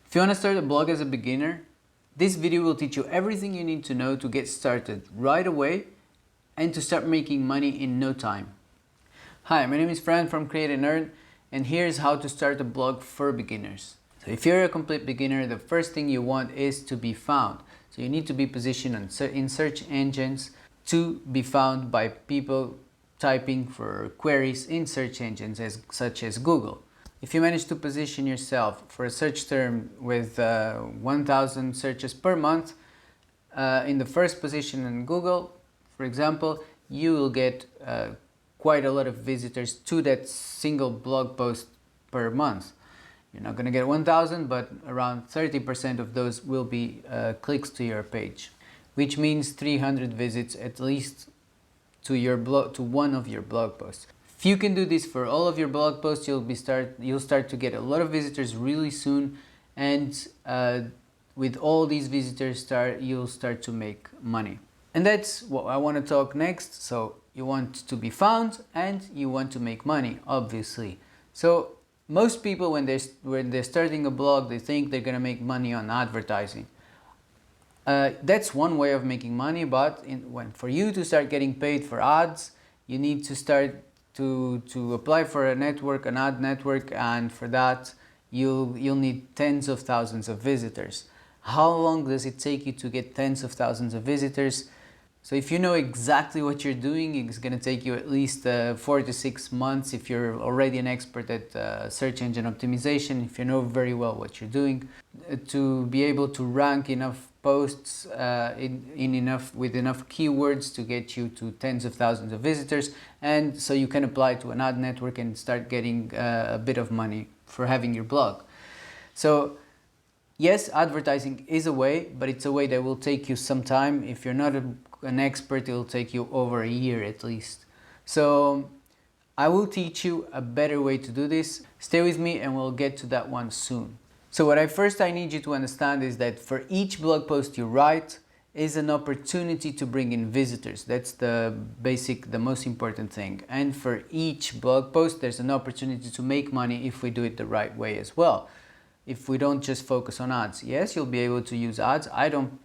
If you want to start a blog as a beginner, this video will teach you everything you need to know to get started right away and to start making money in no time. Hi, my name is Fran from Create and Earn, and here's how to start a blog for beginners. So if you're a complete beginner, the first thing you want is to be found. So you need to be positioned in search engines to be found by people typing for queries in search engines such as Google. If you manage to position yourself for a search term with 1,000 searches per month in the first position in Google, for example, you will get quite a lot of visitors to that single blog post per month. You're not going to get 1,000, but around 30% of those will be clicks to your page, which means 300 visits at least to your blog, to one of your blog posts. If you can do this for all of your blog posts, you'll start to get a lot of visitors really soon, and with all these visitors, you'll start to make money. And that's what I want to talk next. So you want to be found and you want to make money, obviously. So most people, when they're starting a blog, they think they're gonna make money on advertising. That's one way of making money, but for you to start getting paid for ads, you need to start to apply for an ad network, and for that you'll need tens of thousands of visitors. How long does it take you to get tens of thousands of visitors? So if you know exactly what you're doing, it's going to take you at least 4 to 6 months if you're already an expert at search engine optimization, if you know very well what you're doing, to be able to rank enough posts with enough keywords to get you to tens of thousands of visitors, and so you can apply to an ad network and start getting a bit of money for having your blog. So yes, advertising is a way, but it's a way that will take you some time. If you're not an expert, it will take you over a year at least. So I will teach you a better way to do this. Stay with me and we'll get to that one soon. So what I need you to understand is that for each blog post you write is an opportunity to bring in visitors. That's the most important thing. And for each blog post, there's an opportunity to make money if we do it the right way as well. If we don't just focus on ads. Yes, you'll be able to use ads. I don't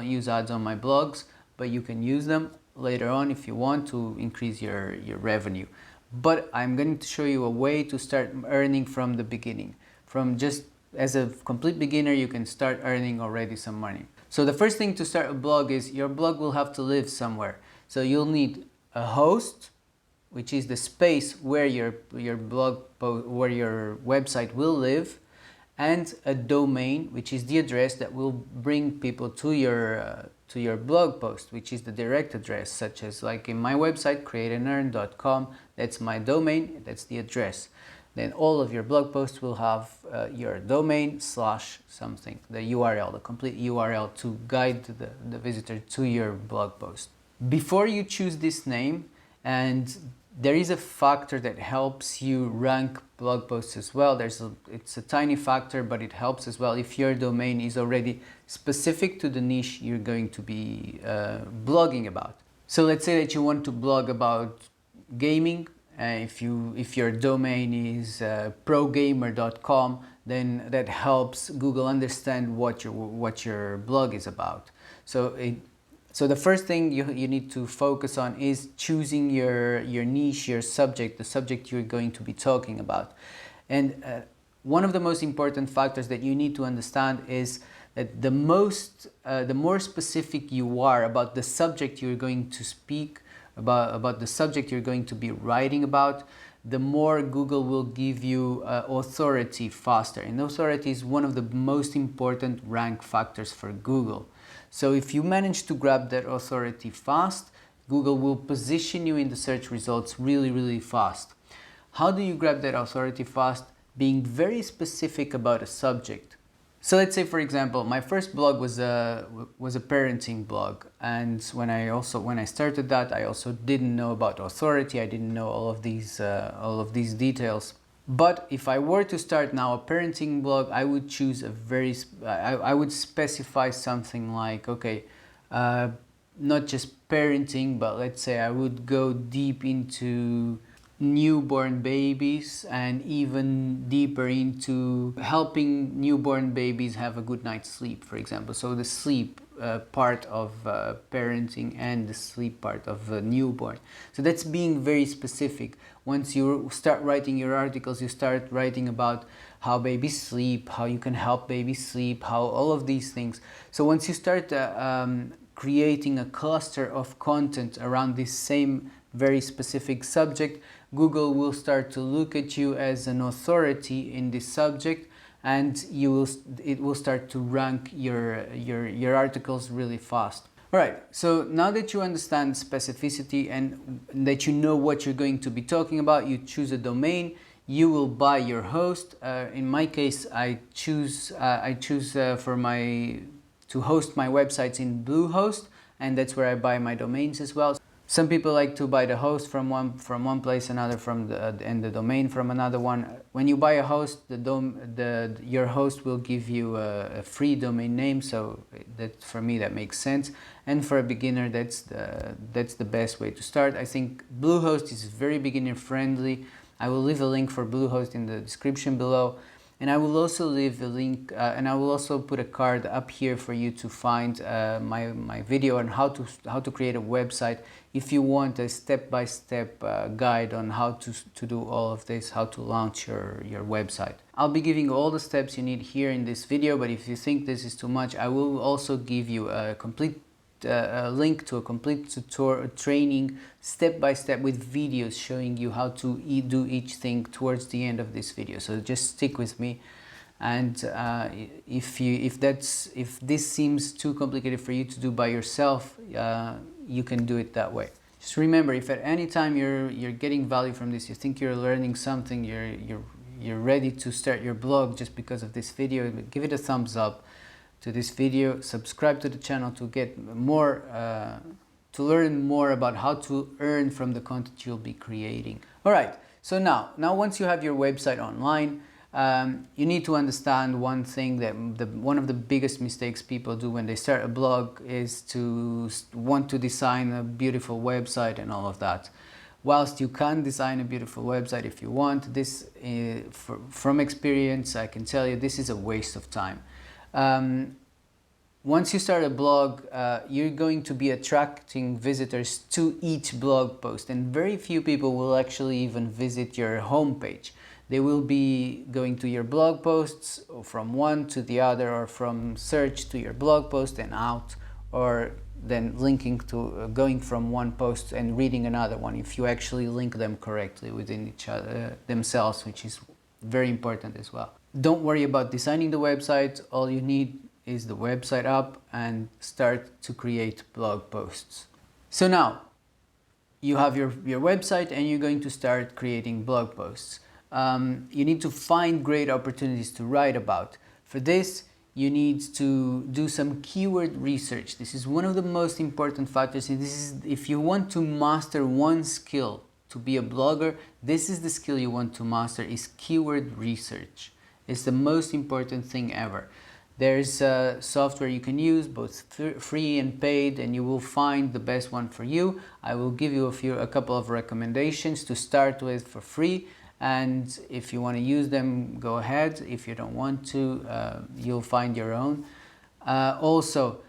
use ads on my blogs, but you can use them later on if you want to increase your revenue. But I'm going to show you a way to start earning from the beginning. From just as a complete beginner, you can start earning already some money. So the first thing to start a blog is your blog will have to live somewhere. So you'll need a host, which is the space where your website will live, and a domain, which is the address that will bring people to your blog post, which is the direct address, such as like in my website, createandearn.com. That's my domain, that's the address. Then all of your blog posts will have your domain / something, the URL, the complete URL to guide the visitor to your blog post. Before you choose this name, and there is a factor that helps you rank blog posts as well. It's a tiny factor, but it helps as well if your domain is already specific to the niche you're going to be blogging about. So let's say that you want to blog about gaming. If your domain is progamer.com, then that helps Google understand what your blog is about. So the first thing you need to focus on is choosing your niche, your subject, the subject you're going to be talking about. And one of the most important factors that you need to understand is that the more specific you are about the subject you're going to speak about the subject you're going to be writing about, the more Google will give you authority faster. And authority is one of the most important rank factors for Google. So if you manage to grab that authority fast, Google will position you in the search results really, really fast. How do you grab that authority fast? Being very specific about a subject. So let's say, for example, my first blog was a parenting blog, and when I started that, I also didn't know about authority. I didn't know all of these details. But if I were to start now a parenting blog, I would choose I would specify something like, okay, not just parenting, but let's say I would go deep into newborn babies, and even deeper into helping newborn babies have a good night's sleep, for example. So the sleep part of parenting and the sleep part of newborn. So that's being very specific. Once you start writing your articles, you start writing about how babies sleep, how you can help babies sleep, how all of these things. So once you start creating a cluster of content around this same very specific subject, Google will start to look at you as an authority in this subject, and it will start to rank your articles really fast. Alright, so now that you understand specificity and that you know what you're going to be talking about, you choose a domain, you will buy your host. In my case, I choose to host my websites in Bluehost, and that's where I buy my domains as well. Some people like to buy the host from one place, another from and the domain from another one. When you buy a host, your host will give you a free domain name, so that, for me, that makes sense. And for a beginner, that's the best way to start. I think Bluehost is very beginner friendly. I will leave a link for Bluehost in the description below. And I will also leave a link, and I will also put a card up here for you to find my video on how to create a website if you want a step-by-step guide on how to do all of this, how to launch your website. I'll be giving all the steps you need here in this video, but if you think this is too much, I will also give you a complete a link to a complete tutorial training step-by-step with videos showing you how to do each thing towards the end of this video. So just stick with me, and if this seems too complicated for you to do by yourself, you can do it that way. Just remember, if at any time you're getting value from this, you think you're learning something, you're ready to start your blog just because of this video, give it a thumbs up to this video, subscribe to the channel to get more, to learn more about how to earn from the content you'll be creating. All right, so now once you have your website online, you need to understand one thing, that one of the biggest mistakes people do when they start a blog is to want to design a beautiful website and all of that. Whilst you can design a beautiful website if you want, this from experience I can tell you this is a waste of time. Once you start a blog, you're going to be attracting visitors to each blog post, and very few people will actually even visit your homepage. They will be going to your blog posts from one to the other, or from search to your blog post and out, or then linking to going from one post and reading another one, if you actually link them correctly within each other themselves, which is very important as well. Don't worry about designing the website. All you need is the website up and start to create blog posts. So now you have your website and you're going to start creating blog posts. You need to find great opportunities to write about. For this, you need to do some keyword research. This is one of the most important factors. And this is, if you want to master one skill to be a blogger, this is the skill you want to master, is keyword research. It's the most important thing ever. There's software you can use, both free and paid, and you will find the best one for you. I will give you a couple of recommendations to start with for free, and if you want to use them, go ahead. If you don't want to, you'll find your own. Also,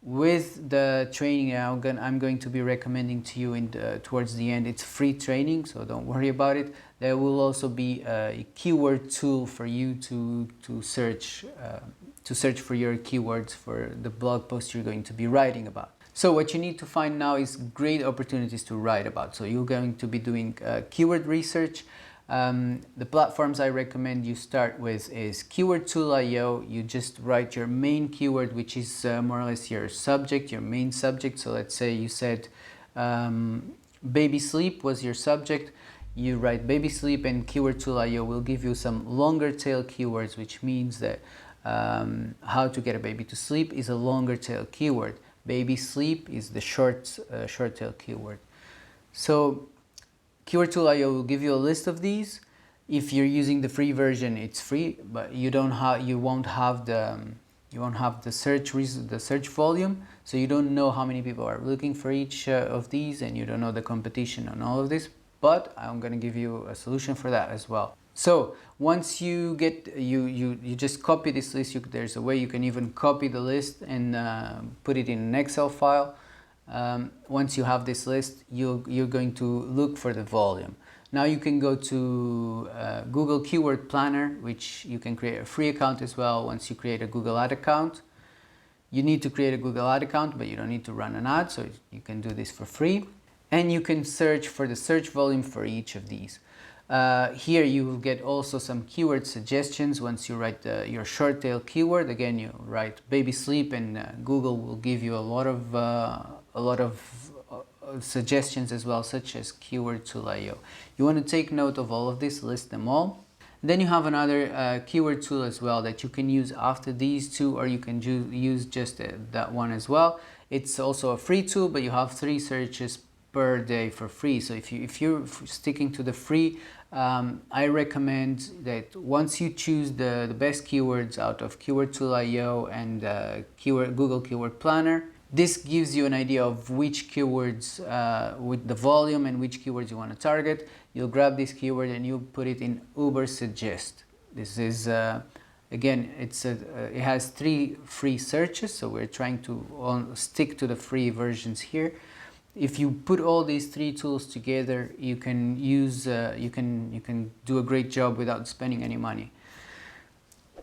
with the training I'm going to be recommending to you towards the end, it's free training, so don't worry about it. There will also be a keyword tool for you to search for your keywords for the blog post you're going to be writing about. So what you need to find now is great opportunities to write about. So you're going to be doing keyword research. The platforms I recommend you start with is keywordtool.io. You just write your main keyword, which is more or less your subject, your main subject. So let's say you said baby sleep was your subject. You write baby sleep, and keywordtool.io will give you some longer tail keywords, which means that how to get a baby to sleep is a longer tail keyword. Baby sleep is the short tail keyword. So keywordtool.io will give you a list of these. If you're using the free version, it's free, but you won't have the search volume, so you don't know how many people are looking for each of these, and you don't know the competition on all of this. but I'm going to give you a solution for that as well. So once you get, you just copy this list. There's a way you can even copy the list and put it in an Excel file. Once you have this list, you're going to look for the volume. Now you can go to Google Keyword Planner, which you can create a free account as well once you create a Google Ad account. You need to create a Google Ad account, but you don't need to run an ad, so you can do this for free. And you can search for the search volume for each of these. Here you will get also some keyword suggestions once you write your short tail keyword. Again, you write baby sleep and Google will give you a lot of suggestions as well, such as keyword tool.io. You want to take note of all of this, list them all. Then you have another keyword tool as well that you can use after these two, or you can use just that one as well. It's also a free tool, but you have 3 searches per day for free. So if you're sticking to the free, I recommend that once you choose the best keywords out of Keyword Tool.io and Google Keyword Planner, this gives you an idea of which keywords with the volume and which keywords you want to target. You'll grab this keyword and you put it in Ubersuggest. This is again, it has 3 free searches, so we're trying to stick to the free versions here. If you put all these 3 tools together, you can use you can do a great job without spending any money.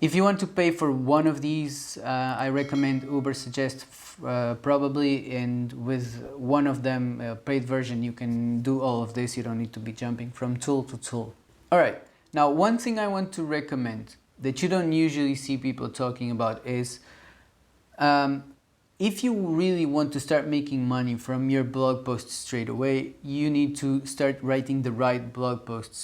If you want to pay for one of these, I recommend Ubersuggest probably, and with one of them, paid version, you can do all of this. You don't need to be jumping from tool to tool. All right, now one thing I want to recommend that you don't usually see people talking about is if you really want to start making money from your blog posts straight away, you need to start writing the right blog posts.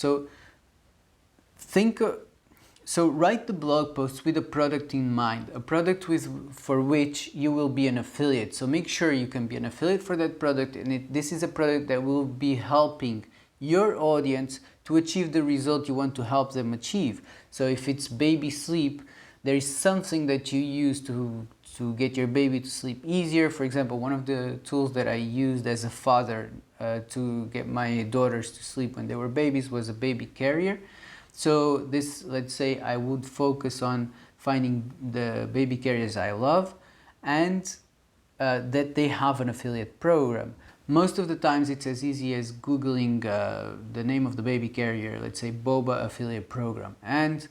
So write the blog posts with a product in mind, a product for which you will be an affiliate. So make sure you can be an affiliate for that product, and this is a product that will be helping your audience to achieve the result you want to help them achieve. So if it's baby sleep, there is something that you use to get your baby to sleep easier. For example, one of the tools that I used as a father to get my daughters to sleep when they were babies was a baby carrier. So this, let's say I would focus on finding the baby carriers I love and that they have an affiliate program. Most of the times it's as easy as Googling the name of the baby carrier, let's say Boba affiliate program, and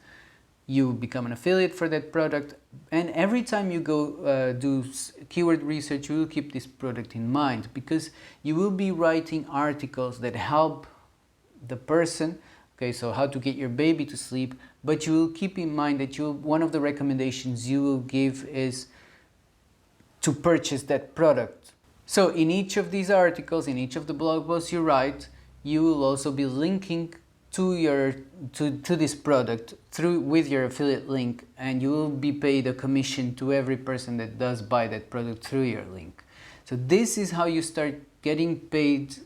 you become an affiliate for that product. And every time you go do keyword research, you will keep this product in mind, because you will be writing articles that help the person. Okay, so how to get your baby to sleep, but you will keep in mind that one of the recommendations you will give is to purchase that product. So in each of these articles, in each of the blog posts you write, you will also be linking to this product with your affiliate link, and you will be paid a commission to every person that does buy that product through your link. So this is how you start getting paid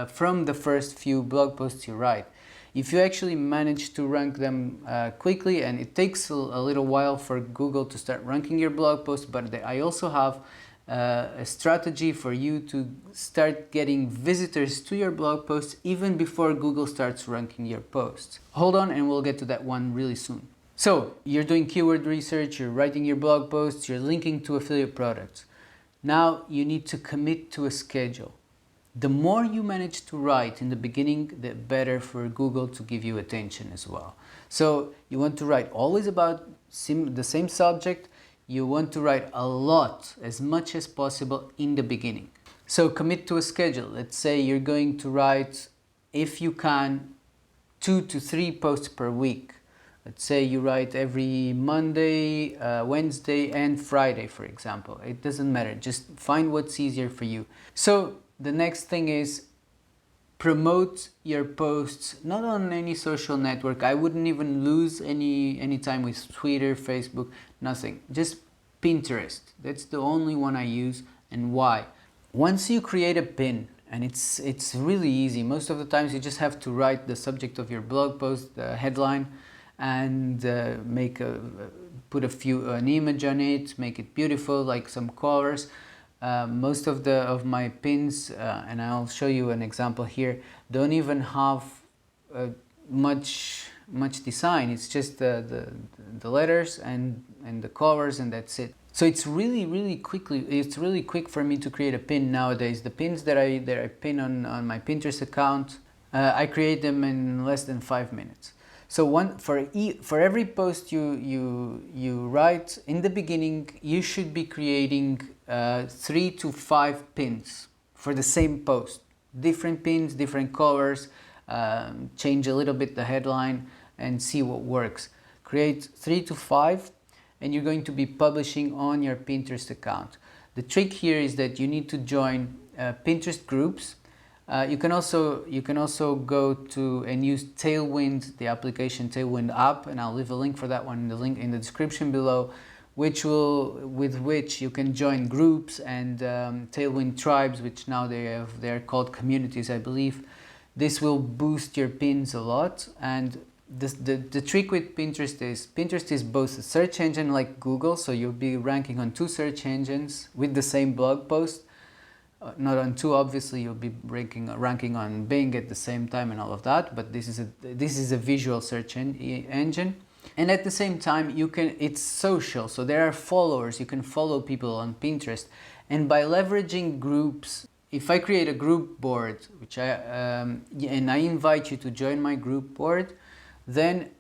from the first few blog posts you write. If you actually manage to rank them quickly, and it takes a little while for Google to start ranking your blog posts, but I also have a strategy for you to start getting visitors to your blog posts even before Google starts ranking your posts. Hold on, and we'll get to that one really soon. So you're doing keyword research, you're writing your blog posts, you're linking to affiliate products. Now you need to commit to a schedule. The more you manage to write in the beginning, the better for Google to give you attention as well. So you want to write always about the same subject. You want to write a lot, as much as possible in the beginning. So commit to a schedule. Let's say you're going to write, if you can, 2 to 3 posts per week. Let's say you write every Monday, Wednesday and Friday, for example. It doesn't matter. Just find what's easier for you. So the next thing is promote your posts, not on any social network. I wouldn't even lose any time with Twitter, Facebook, nothing. Just Pinterest. That's the only one I use. And why? Once you create a pin, and it's really easy. Most of the times you just have to write the subject of your blog post, the headline, and put an image on it, make it beautiful, like some colors. Most of my pins, and I'll show you an example here, don't even have much design. It's just the letters and the colors, and that's it. So it's really quick for me to create a pin nowadays. The pins that I pin on my Pinterest account, I create them in less than 5 minutes. So for every post you write in the beginning, you should be creating 3 to 5 pins for the same post. Different pins, different colors, change a little bit the headline and see what works. Create 3 to 5 and you're going to be publishing on your Pinterest account. The trick here is that you need to join Pinterest groups. You can also go to and use Tailwind, the application Tailwind app, and I'll leave a link for that one in the link in the description below, with which you can join groups and Tailwind tribes, which now they're called communities, I believe. This will boost your pins a lot. And the trick with Pinterest is both a search engine like Google, so you'll be ranking on 2 search engines with the same blog post. Not on 2, obviously. You'll be ranking on Bing at the same time and all of that, but this is a visual search engine. And at the same time, it's social, so there are followers. You can follow people on Pinterest, and by leveraging groups, if I create a group board, and I invite you to join my group board, then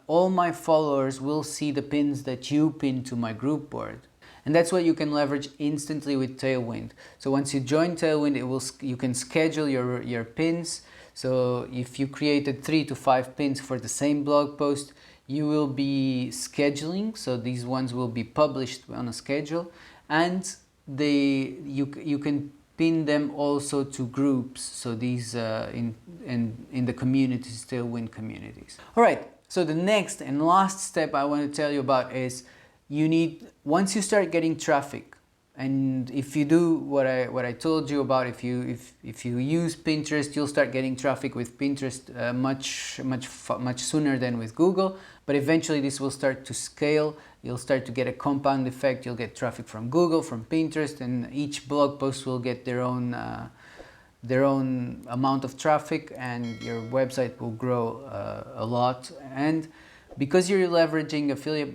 all my followers will see the pins that you pin to my group board. And that's what you can leverage instantly with Tailwind. So once you join Tailwind, you can schedule your pins. So if you created 3 to 5 pins for the same blog post, you will be scheduling. So these ones will be published on a schedule, and you can pin them also to groups. So these in the communities, Tailwind communities. All right. So the next and last step I want to tell you about is once you start getting traffic, and if you do what I told you about, if you use Pinterest, you'll start getting traffic with Pinterest much sooner than with Google. But eventually this will start to scale. You'll start to get a compound effect. You'll get traffic from Google, from Pinterest, and each blog post will get their own amount of traffic, and your website will grow a lot. And because you're leveraging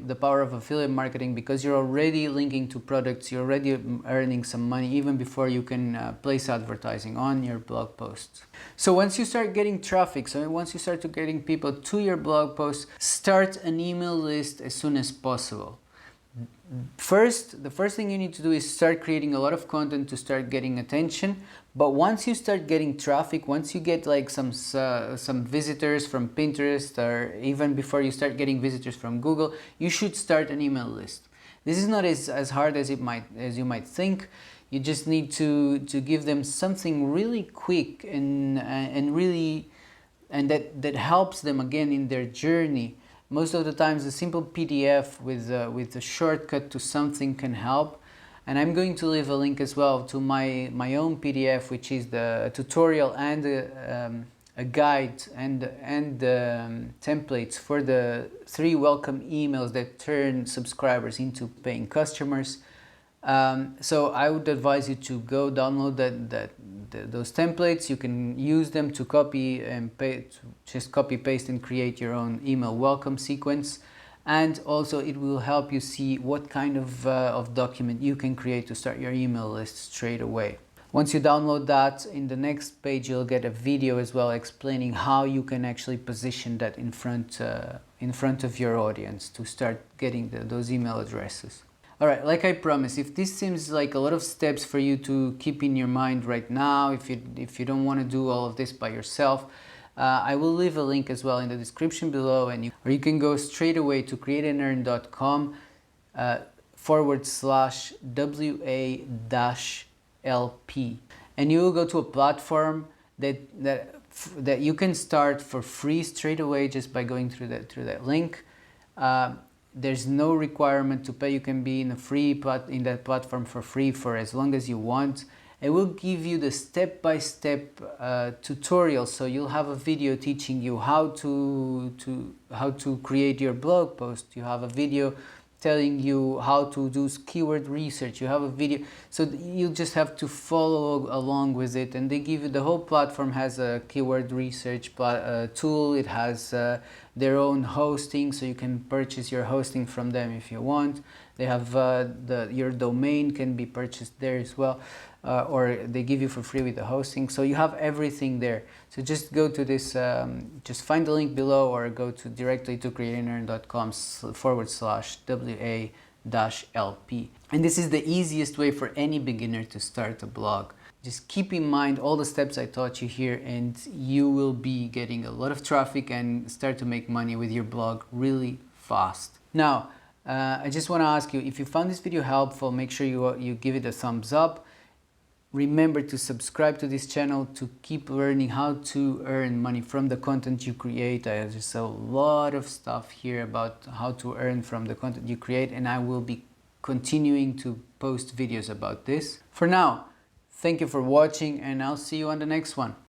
the power of affiliate marketing, because you're already linking to products, you're already earning some money even before you can place advertising on your blog posts. So once you start getting traffic, once you start getting people to your blog posts, start an email list as soon as possible. The first thing you need to do is start creating a lot of content to start getting attention. But once you start getting traffic, once you get like some visitors from Pinterest, or even before you start getting visitors from Google, you should start an email list. This is not as hard as you might think. You just need to give them something really quick and that helps them again in their journey. Most of the times, a simple PDF with a shortcut to something can help. And I'm going to leave a link as well to my own PDF, which is the tutorial and a guide and templates for the 3 welcome emails that turn subscribers into paying customers. So I would advise you to go download those templates. You can use them to copy and paste and create your own email welcome sequence. And also it will help you see what kind of document you can create to start your email list straight away. Once you download that, in the next page you'll get a video as well explaining how you can actually position that in front of your audience to start getting those email addresses. Alright, like I promised, if this seems like a lot of steps for you to keep in your mind right now, if you don't want to do all of this by yourself, I will leave a link as well in the description below, or you can go straight away to createandearn.com /WA-LP, and you will go to a platform that you can start for free straight away just by going through that link. There's no requirement to pay. You can be in that platform for free for as long as you want. It will give you the step-by-step tutorial, so you'll have a video teaching you how to create your blog post. You have a video telling you how to do keyword research. You have a video, so you just have to follow along with it, and they give you, the whole platform has a keyword research tool. It has their own hosting, so you can purchase your hosting from them if you want. They have your domain can be purchased there as well, or they give you for free with the hosting. So you have everything there. So just go to this, just find the link below, or go to directly to createandearn.com/WA-LP. And this is the easiest way for any beginner to start a blog. Just keep in mind all the steps I taught you here, and you will be getting a lot of traffic and start to make money with your blog really fast. Now, I just want to ask you, if you found this video helpful, make sure you give it a thumbs up. Remember to subscribe to this channel to keep learning how to earn money from the content you create. There's a lot of stuff here about how to earn from the content you create, and I will be continuing to post videos about this. For now, thank you for watching, and I'll see you on the next one.